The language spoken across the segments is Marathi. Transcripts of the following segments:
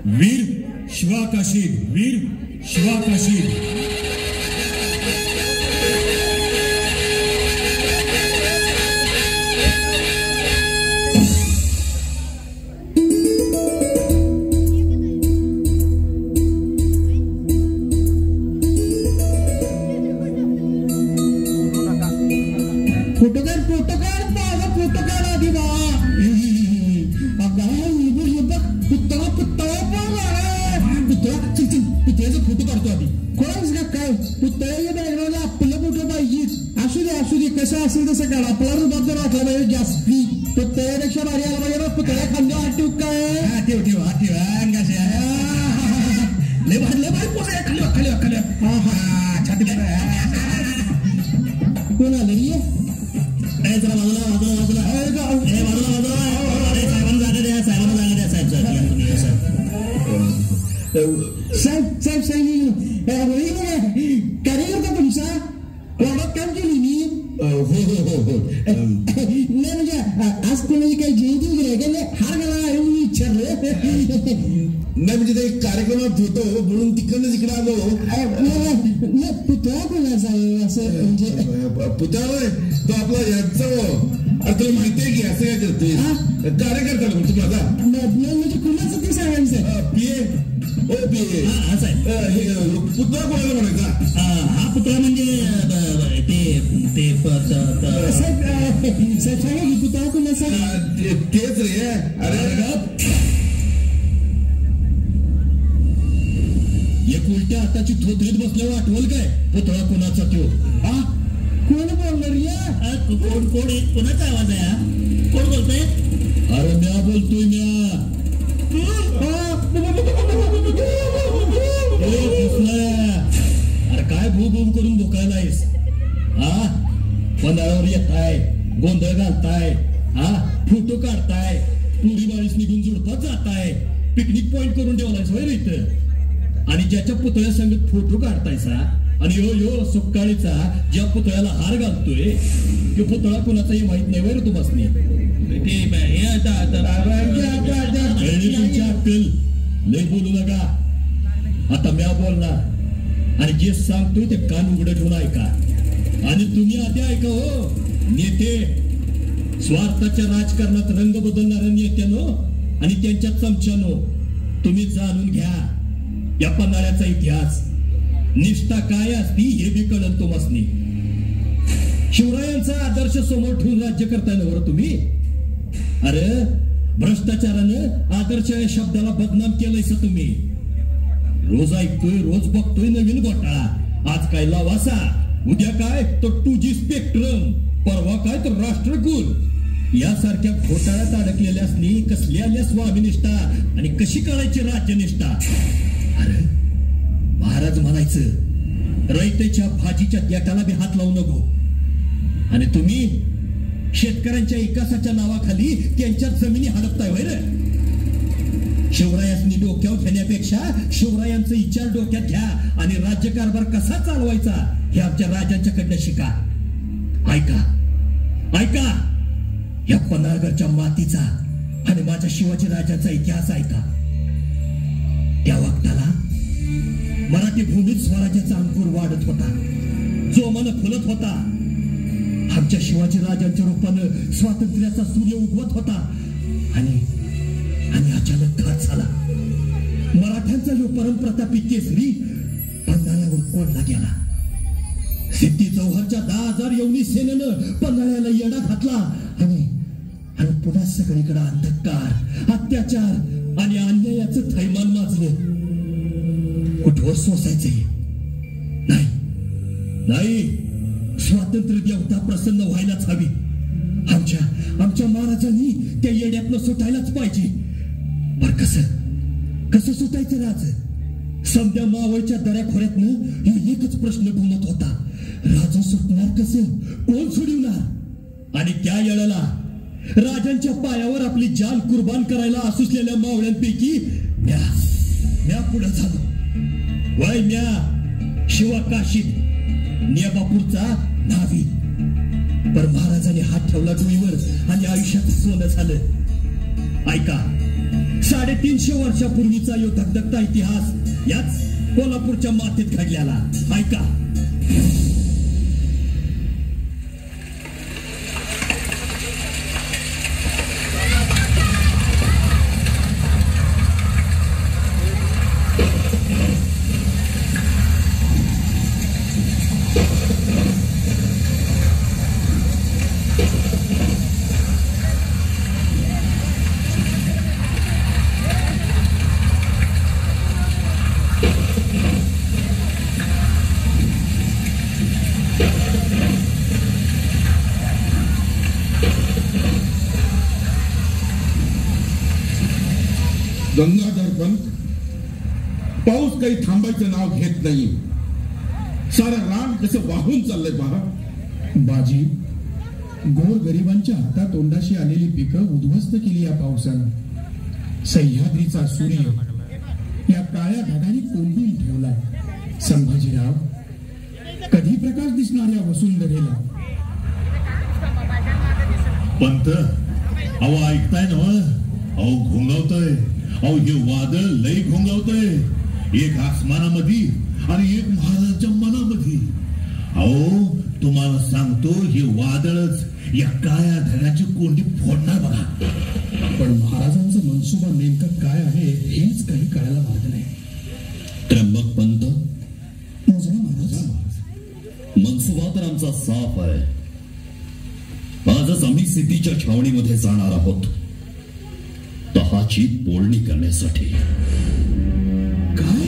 वीर शिवाकाशीद, वीर शिवाकाशीद. ज्या पुतळ्याला हार घालतोय तो पुतळा कुणाचाही माहित नाही वर तुम्हाला अक्कल लय बोलू नका. आता म्या बोलणार आणि जे सांगतोय ते कान उघडं ठेवून ऐका. आणि तुम्ही आधी ऐका हो नेते, स्वार्थाच्या राजकारणात रंग बदलणाऱ्या नेत्यानो आणि त्यांच्या चमच्यानो, तुम्ही जाणून घ्या या पन्हाळ्याचा इतिहास. निष्ठा काय असती हे बी कळलं तुम्हासनी. शिवरायांचा आदर्श समोर ठेवून राज्य करताय ना बरं तुम्ही. अरे भ्रष्टाचारानं आदर्श या शब्दाला बदनाम केलंयस तुम्ही. रोज ऐकतोय, रोज बघतोय नवीन घोटाळा. आज काय लवासा, उद्या काय तो 2G स्पेक्ट्रम, परवा काय तर राष्ट्रकुल. यासारख्या घोटाळ्यात अडकलेल्यासनी कसली आल्या स्वामीनिष्ठा आणि कशी कळायची राज्यनिष्ठा. अरे महाराज म्हणायचं रयतेच्या भाजीच्या देठाला बी हात लावू नको. आणि तुम्ही शेतकऱ्यांच्या विकासाच्या नावाखाली त्यांच्या जमिनी हडपताय होय रे. शिवरायांनी डोक्यावर घेण्यापेक्षा शिवरायांचा विचार डोक्यात घ्या आणि राज्यकारभार कसा चालवायचा हे आमच्या राजांच्याकडनं शिका. ऐका ऐका या पन्हाळगडच्या मातीचा आणि माझ्या शिवाजी राजांचा इतिहास ऐका. त्या वक्ताला मराठी भूमीत स्वराज्याचा अंकुर वाढत होता, जोमानं फुलत होता. आमच्या शिवाजी राजांच्या रूपानं स्वातंत्र्याचा सूर्य उगवत होता. आणि अचानक घात झाला. मराठ्यांचा जो परमप्रतापी केसरी पन्हाळ्यावर कोणला गेला. सिद्धी जौहरच्या 10,000 यवनी सेनेनं पन्हाळ्याला येडा घातला. आणि पुन्हा सगळीकडे अंधकार, अत्याचार आणि अन्यायाचं थैमान माजलं. कुठवर सोसायचे नाही. स्वातंत्र्य देवता प्रसन्न व्हायलाच हवी. आमच्या महाराजांनी त्या येड्यातनं सुटायलाच पाहिजे. बर कसं सुटायचं राज. समध्या मावळच्या दऱ्याखोऱ्यातनं एकच प्रश्न घुमत होता. राजा सुटणार कसं, कोण सोडवणार. आणि त्या येळेला राजांच्या पायावर आपली जान कुर्बान करायला असूसलेल्या मावळ्यांपैकी म्या पुढे झालो. वय म्या शिवाकाशीद नेबापूरचा नावी. पर महाराजांनी हात ठेवला डोईवर आणि आयुष्यात सोनं झालं. ऐका 350 वर्षापूर्वीचा यो धगधगता इतिहास याच कोल्हापूरच्या मातीत घडलेला. ऐका. गंगाधर पंत, पाऊस काही थांबायचं नाव घेत नाही. सारं रान कसं वाहून चाललंय पहा. बाजी, गोर गरिबांच्या हातातोंडाशी आलेली पिकं उद्ध्वस्त केली या पावसानं. सह्याद्रीचा सूर्य या काळ्या ढगाने कोंबून ठेवलाय. संभाजीराव, कधी प्रकाश दिसणार या वसुंधरेला? पंत, अहो ऐकताय ना? अहो घोंगावतय. अहो हे वादळ लई घोंगावतय. एक आसमानामध्ये आणि एक महाराजांच्या मनामध्ये. अहो तुम्हाला सांगतो, हे वादळच या काळ्या ढगाची कोंडी फोडणार बघा. पण महाराजांचा मनसुबा नेमका काय आहे हेच काही कळायला मार्ग नाही. त्र्यंबक पंत, मनसुबा तर आमचा साफ आहे. आजच आम्ही सिद्धीच्या छावणीमध्ये जाणार आहोत, तहाची बोलणी करण्यासाठी. काय?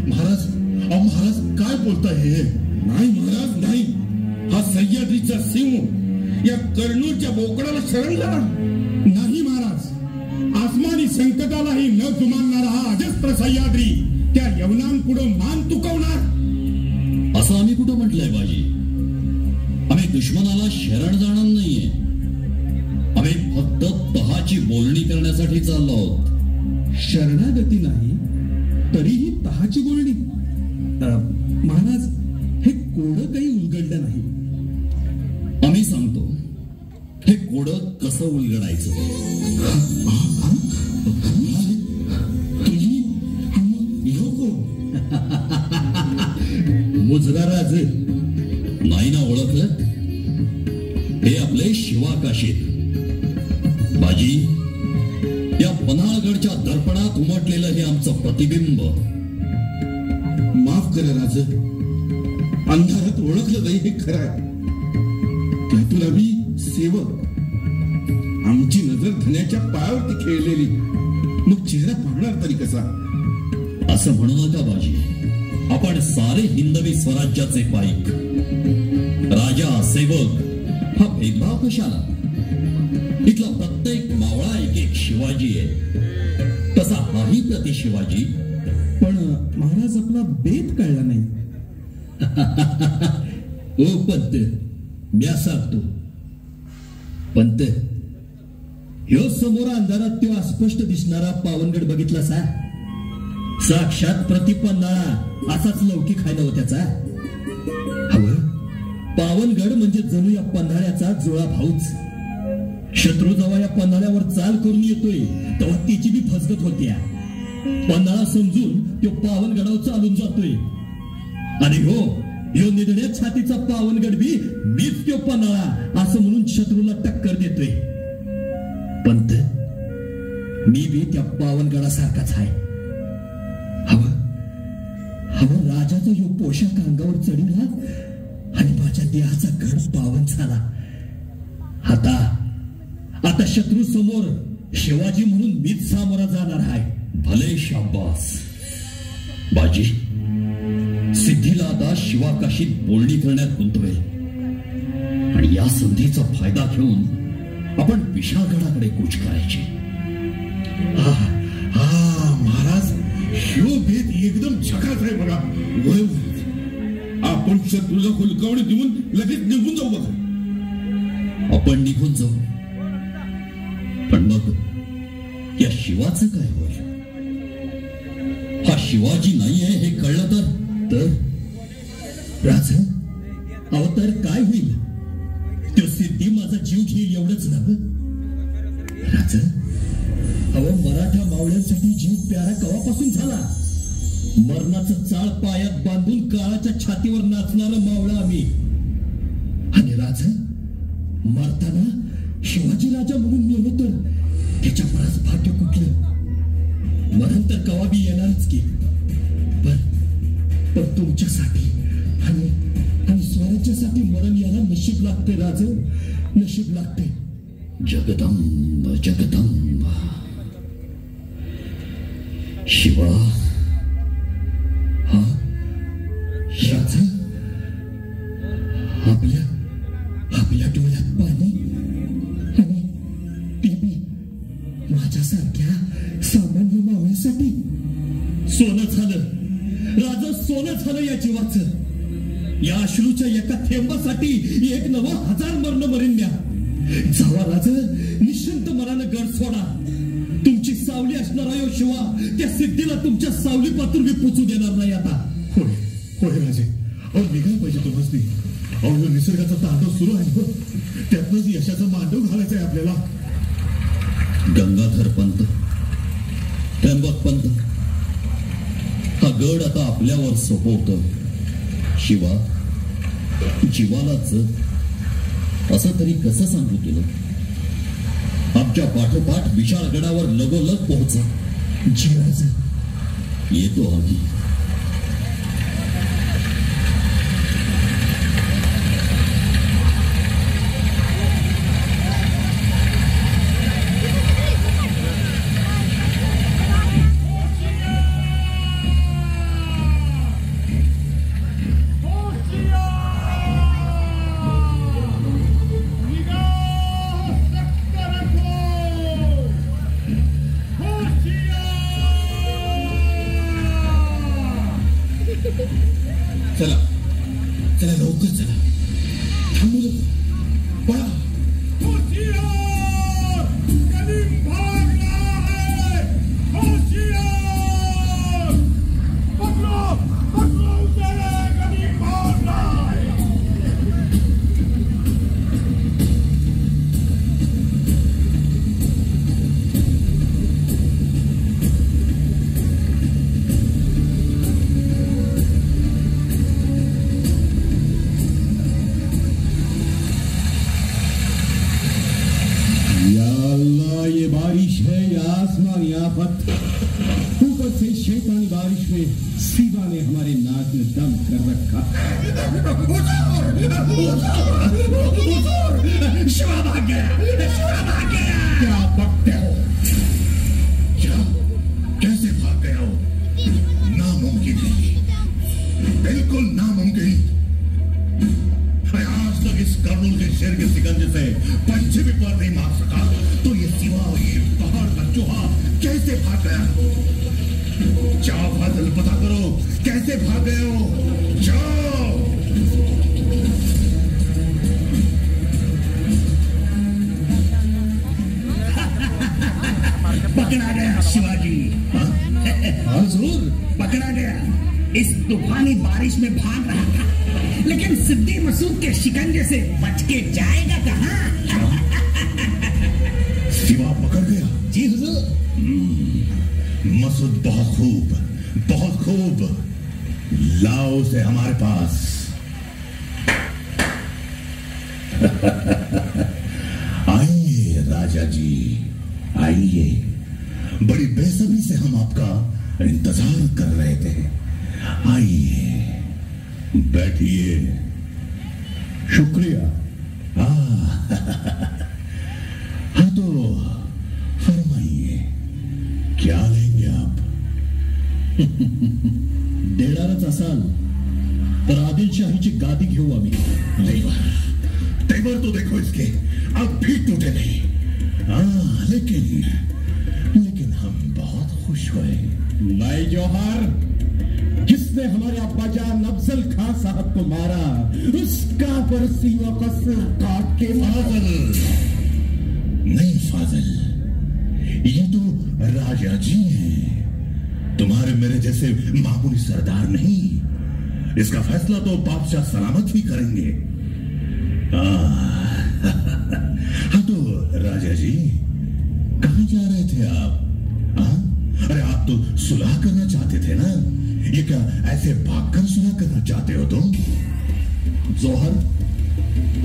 महाराज, अहो महाराज काय बोलताय हे? नाही महाराज, नाही. हा सह्याद्रीचा सिंह या कर्नूलच्या बोकडाला शरणला नाही महाराज. आसमानी संकटालाही न जुमानणारा हा अजस्त्र सह्याद्री त्या यवनांपुढं मान तुकवणार असं आम्ही कुठं म्हटलंय बाजी? आम्ही दुश्मनाला शरण जाणार नाहीये. आम्ही फक्त तहाची बोलणी करण्यासाठी चाललो आहोत. शरणागती नाही, तरीही तहाची बोलणी. महाराज, हे कोडं काही उलगडलं नाही. आम्ही सांगतो हे कोडं कसं उलगडायचं. मुजराराज नाही ना ओळखलं? हे आपले शिवाकाशीत. बाजी, या पन्हाळगडच्या दर्पणात उमटलेलं हे आमचं प्रतिबिंब. माफ करा राज, अंधारात ओळखलं नाही हे खरं आहे. त्यातून आम्ही सेवक. आमची नजर धन्याच्या पायावरती खेळलेली, मग चेहरा पाहणार तरी कसा? असं म्हणू नका बाजी. आपण सारे हिंदवी स्वराज्याचे पाईक. राजा, सेवक हा भेदभाव कशाला? इथला प्रत्येक मावळा एक एक शिवाजी आहे. तसा हाही प्रति शिवाजी. पण महाराज, आपला बेत कळला नाही. ओ पंत, म्या सांगतो. पंत, ह्यो समोर अंधारात तो अस्पष्ट दिसणारा पावनगड बघितला सा? साक्षात प्रतिपन्नाळा असाच लौकिक आहे ना त्याचा. हवं, पावनगड म्हणजे जणू या पन्हाळ्याचा जुळा भाऊच. शत्रू जेव्हा या पन्हाळ्यावर चाल करून येतोय तेव्हा तिची बी फसगत होत्या. पन्हाळा समजून तो पावनगडावर चालून जातोय. आणि हो, ह्यो निधड्या छातीचा पावनगड बी मीच तो पन्हाळा असं म्हणून शत्रूला टक्कर देतोय. पंत, मी बी त्या पावनगडासारखाच आहे. हवं हवं, राजाचा ह्यो पोशाख अंगावर चढीला आणि माझ्या देहाचा गड पावन झाला. आता शत्रू समोर शिवाजी म्हणून मीच सामोरा जाणार आहे. भले शाबास. बाजी, सिद्धीला आता शिवाकाशीत बोलणी करण्यात गुंतवे आणि या संधीचा फायदा घेऊन आपण विशाळगडाकडे कूच करायची. महाराज, ह्यो भेद एकदम झकास आहे बघा. आपण शत्रूला हुलकावणी देऊन लगेच निघून जाऊ बघा. आपण निघून जाऊ, पण मग या शिवाचं काय होईल? हा शिवाजी नाहीये हे कळलं तर राज, अवतार काय होईल? तो सिद्धी माझा जीव घेईल एवढंच नव्हे. राज, अहो मराठा मावळ्यांसाठी जीव प्यारा कवापासून झाला. मरणाचं चाळ पायात बांधून काळाच्या छातीवर नाचणारं मावळं आम्ही. आणि राज मरताना शिवाजी राजा म्हणून मेलो तर त्याच्या मनाच भाग्य कुठलं. मरण तर कवा बी येणारच की, पण तुमच्यासाठी आणि स्वराज्यासाठी मरण याला नशीब लागते राज, नशीब लागते. जगदंब जगदंब शिवा. हा राज आपल्या डोळ्यात पाणी आणि टीबी माझ्यासारख्या सामान्य मावळ्यासाठी सोनं झालं राजा, सोनं झालं या जीवाचं. या अश्रूच्या एका थेंबासाठी 1,000 मरण मरीन द्या. जावा राज, निश्चिंत मनानं गड सोडा. तुमची सावली असणार आहे शिवा, त्या सिद्धीला तुमच्या सावली पातून मी पोचू देणार नाही आता. होय होय राजे, अहो निघायला पाहिजे तुम्हाला ती. अहो निसर्गाचा तांडव सुरू आहे, त्यातनंच यशाचा मांडव घालायचा आहे आपल्याला. गंगाधर पंत, त्र्यंबक पंत, हा गड आता आपल्यावर सोपवतो. शिवा, जीवाला जग असं तरी कसं सांगू तुला. आमच्या पाठोपाठ विशाळ गडावर लगोलग पोहोचा. जीवाचं येतो आम्ही. चला चला लवकर चला, थांबू पळा. ये बारिश है या आसमानी आफत, ऊपर से शैतानी बारिश में सीबा ने हमारे नाक में दम कर रखा. शिवा भाग गया, शिवा भाग गया. क्या बकते हो? क्या कैसे भाग गए हो? नामुमकिन है, बिल्कुल नामुमकिन. आज तक इस कर्नूल के शेर के सिकंजे से पंछी भी पर नहीं मार सका, तो ये सिवा, ये पहाड़ का चूहा कैसे भाग गया? जाओ फाजिल, पता करो कैसे भाग गए हो. जाओ. पकड़ा गया शिवाजी. हुजूर, पकड़ा गया. इस तूफानी बारिश में भाग रहा था, लेकिन सिद्दी मसूद के शिकंजे से बच के जाएगा कहाँ? सिवा पकड़ गया. जी हुजूर. मसूद बहुत खूब, बहुत खूब. लाओ उसे हमारे पास. आइए राजा जी, आइए. बड़ी बेसब्री से हम आपका इंतजार कर रहे थे. आइए, बैठिए. शुक्रिया. हाँ तो फरमाइए, क्या लेंगे आप? देणारच असाल तर आदिलशाहीची गादी घेऊ आम्ही. तेवर तो देखो इसके, अब भी टूटे नहीं. लेकिन हम बहुत खुश हुए. भाई जौहर, जिसने हमारे अब्बाजान अफजल खां साहब को मारा, उसका बरसी वक़्त काट के फाजिल नहीं, फाजिल, ये तो राजा जी हैं, तुम्हारे मेरे जैसे मामूली सरदार नहीं. इसका फैसला तो बादशाह सलामत ही करेंगे. हाँ तो राजा जी, कहाँ जा रहे थे आप? आप तो सुलह करना चाहते थे ना? ये क्या ऐसे भागकर सुलह करना चाहते हो तुम? जोहर,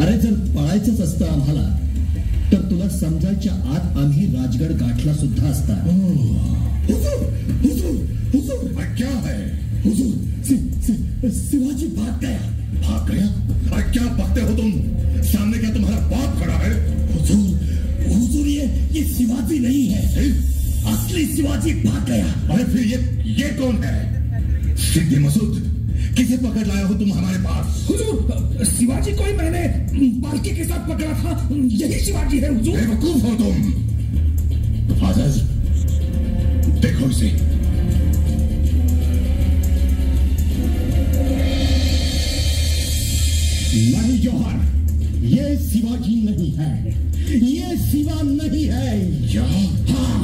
अरे जर पळायचंच असतं आम्हाला तर तुला समजायच्या आत आम्ही राजगड गाठला सुद्धा असता. हुजूर, हुजूर, हुजूर, क्या है? हुजूर, शिवाजी भाग गया. भाग गया? अरे क्या बकते हो तुम? सामने क्या तुम्हारा बाप खड़ा है? हुजूर, हुजूर, ये शिवाजी नहीं है. असली शिवाजी भाग गया. अरे फिर ये कौन है? सिद्धि मसूद, किसे पकड़ लाया हो तुम हमारे पास? हुजूर, शिवाजी को ही मैंने पालकी के साथ पकड़ा था. यही शिवाजी है हुजूर. बेवकूफ हो तुम. फादर, देखो इसे. नहीं जौहर, ये शिवाजी नहीं है, ये शिवा नहीं है. क्या? हाँ,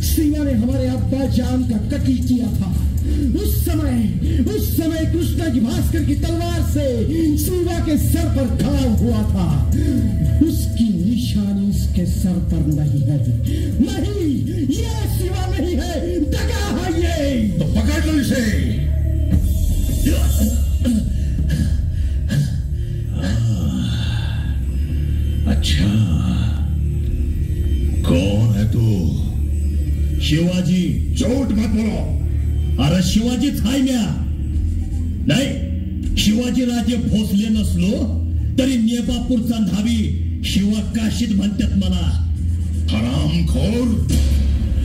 शिवा ने हमारे अब्बा जान का कत्ल किया था. उस समय कृष्णा जी भास्कर की तलवार से शिवा के सर पर घाव हुआ था. उसकी निशानी उसके सर पर नहीं है. नहीं, ये शिवा नहीं है, दगा है ये. तो पकड़ लो इसे. अच्छा, कौन है तू? शिवाजी. झूठ मत बोलो. अरे शिवाजीच हाय म्या. नाही, शिवाजी राजे भोसले नसलो तरी नेबापूरचा न्हावी शिवा काशीद म्हणतात मला. हरामखोर,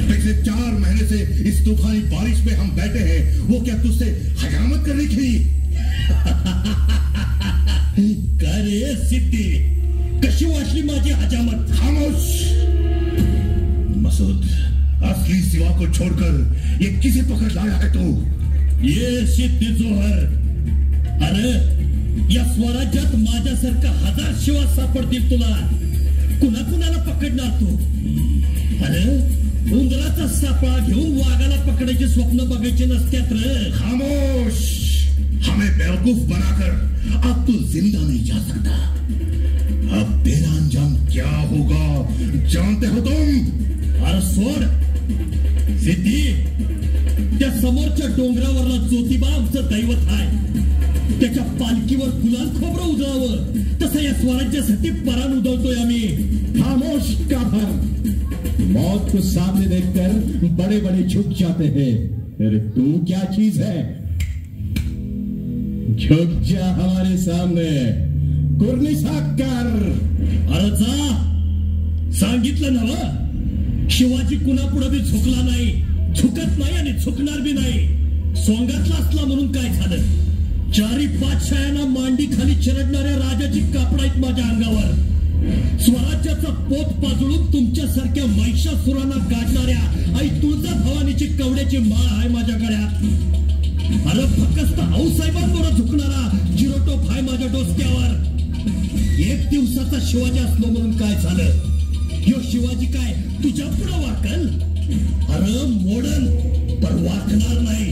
पिछले 4 महीने से इस तूफानी बारिश में हम बैठे हैं. वो क्या तुझसे हजामत करने की? करे सिद्धी, कशी वाटली माझी हजामत? खामोश. मसूद, असली शिवा को छोड़कर ये किसे पकड़ लाया है तू? ये सिद्धी जोहर. अरे या स्वराज्यात माझ्यासारखा 1000 शिवा सापडतील तुला. कुणाला पकडणार तू? अरे उंदराचा सापळा घेऊन वाघाला पकडायचे स्वप्न बघायचे नसत्यात रे. खामोश. हमें बेवकूफ बनाकर अब तू जिंदा नहीं जा सकता. अब तेरा अंजाम क्या होगा जानते हो तुम? अरे सोड सिद्धी, त्या समोरच्या डोंगरावरला ज्योतिबा आमचं दैवत आहे. त्याच्या पालखीवर गुलाल खोबरं उजळावं तसं या स्वराज्यासाठी परान उधळतोय आम्ही. खामोश का भर. मौत को सामने देखकर बड़े बड़े झुक जाते हैं. अरे तू क्या चीज है? झुक जा हमारे सामने. कुर्निसा कर. अरे जा, सांगितलं नव. शिवाजी कुणापुढे बी झुकला नाही, झुकत नाही आणि झुकणार बी नाही. सोंगातला असला म्हणून काय झालं? 4 पातशायांना मांडी खाली चिरडणाऱ्या राजाची कापड आहेत माझ्या अंगावर. स्वराज्याचा पोत पाजळून तुमच्यासारख्या महिषासुरांना गाडणाऱ्या आई तुळजा भवानीची कवड्याची माळ आहे माझ्या गळ्यात. अरे फक्त आऊसाहेबांबरोबर झुकणारा जिरोटोप आहे माझ्या डोसक्यावर. 1 दिवसाचा शिवाजी असलो म्हणून काय झालं? ह्यो शिवाजी काय तुझ्या पुढे वाकल? अरे मोडन पर वाकणार नाही.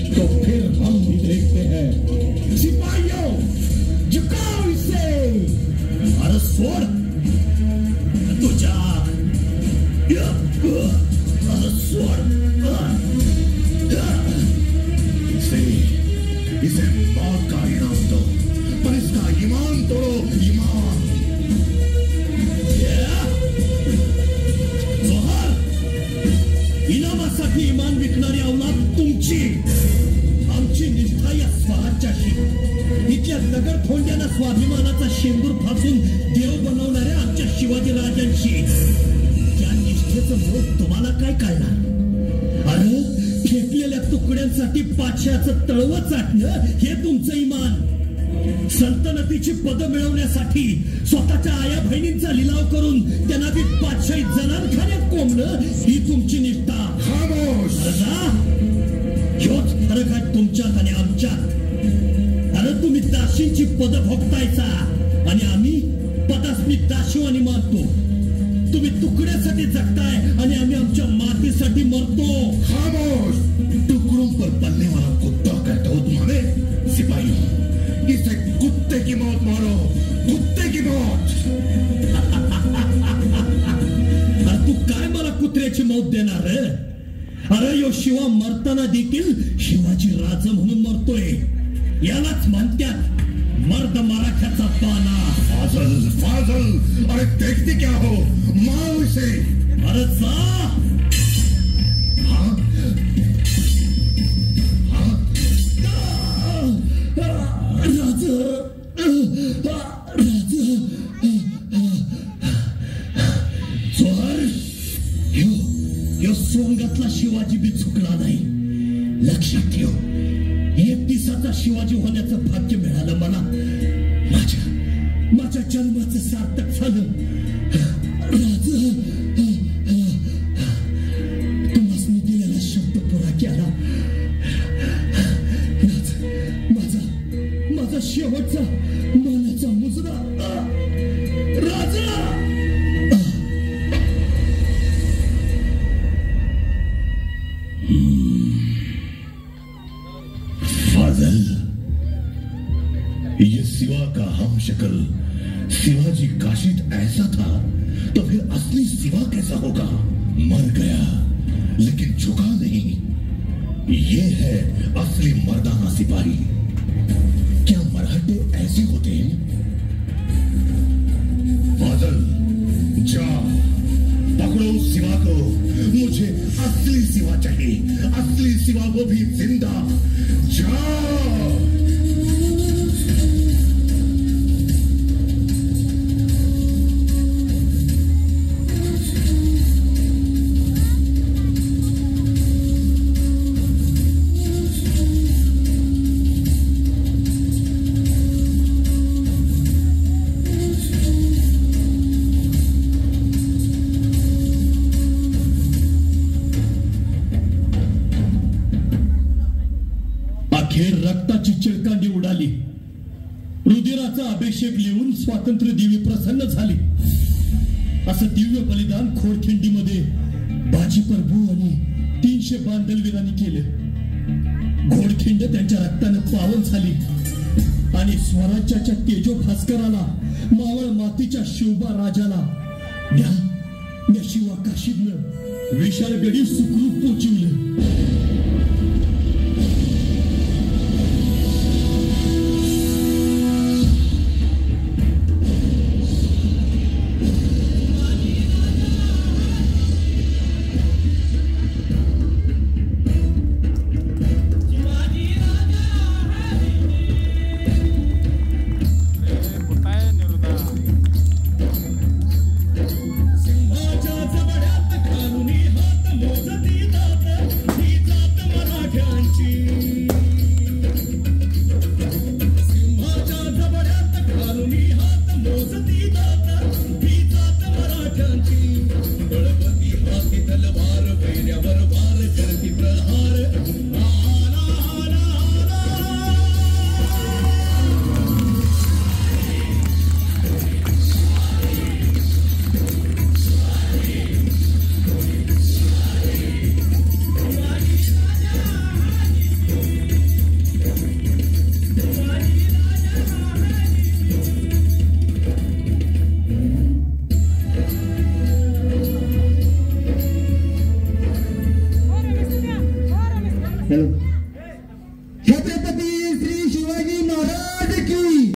तो फिर हम भी देखते हैं. सिपाहियों, झुकाओ इसे. अरे सोड तुझ्या. अरे सोड. इसे मौत का इनाम दो, पर इसका ईमान तोड़ो. ईमान. जोहर, इनामासाठी इमान विकणारी अवलाद तुमची. आमची निष्ठा या स्वराज्याशी. इथल्या दगडधोंड्यांना स्वाभिमानाचा शेंदूर फासून देव बनवणाऱ्या आमच्या शिवाजी राजांशी. या निष्ठेचं मोल तुम्हाला काय कळणार? अरे फेकलेल्या तुकड्यांसाठी पाचशाचं तळवं चाटणं हे तुमचं इमान. सल्तनतीची पद मिळवण्यासाठी स्वतःच्या आया बहिणींचा लिलाव करून त्यांना बी पाचशाही जनानखान्यात कोंबणं ही तुमची निष्ठा. खामोश. ह्योच फरक आहे तुमच्यात आणि आमच्यात. अरे तुम्ही दासींची पद भोगतायचा आणि आम्ही पदास्मी दाशिवानी मानतो. तुम्ही तुकड्यासाठी जगताय आणि आम्ही आमच्या मातीसाठी मरतो. खामोश. टुकड़ों पर पलने वाला कुत्ता कहते हो तुम्हारे? सिपाही, इसे कुत्ते की मौत मारो. कुत्ते की मौत. तू काय मला कुत्र्याची मौत देणार रे? अरे यो शिवा मरताना देखील शिवाजी राज म्हणून मरतोय. यालाच म्हणतात मर्द मराठ्याचा पाना. फाजल फाजल, अरे देखते क्या हो, मारो इसे. अरे जा. राज चोर, यो सोंगातला शिवाजी बी चुकला नाही. लक्षात ठेव, 31चा शिवाजी होण्याचं भाग्य मिळालं मला. माझ्या जन्माचं सार्थक झालं. राज, तुम्हाला मी दिलेला शब्द पुरा केला. राज, माझा शेवटचा मानाचा मुजरा. राजा, फाजल, ये सिवा का हम शक्ल शिवाजी काशिद ऐसा था तो फिर असली सिवा कैसा होगा? मर गया लेकिन झुका नहीं. ये है असली मर्दाना सिपाही. क्या मराठे ऐसे होते हैं? फाजल, जा पकड़ो उस सिवा को. मुझे असली सिवा चाहिए, असली सिवा, वो भी जिंदा. जाओ. रक्ताची चिळकांडी उडाली. रुधिराचा अभिषेक लिहून स्वातंत्र्य देवी प्रसन्न झाली. असं दिव्य बलिदान खोडखिंडीमध्ये बाजी प्रभू आणि 300 बांधलवीरांनी केले. घोडखिंड त्यांच्या रक्तानं पावन झाली आणि स्वराज्याच्या तेजो भास्कराला, मावळ मातीच्या शिवबा राजाला शिवा काशीदनं विशाळगडी सुखरूप पोचवलं.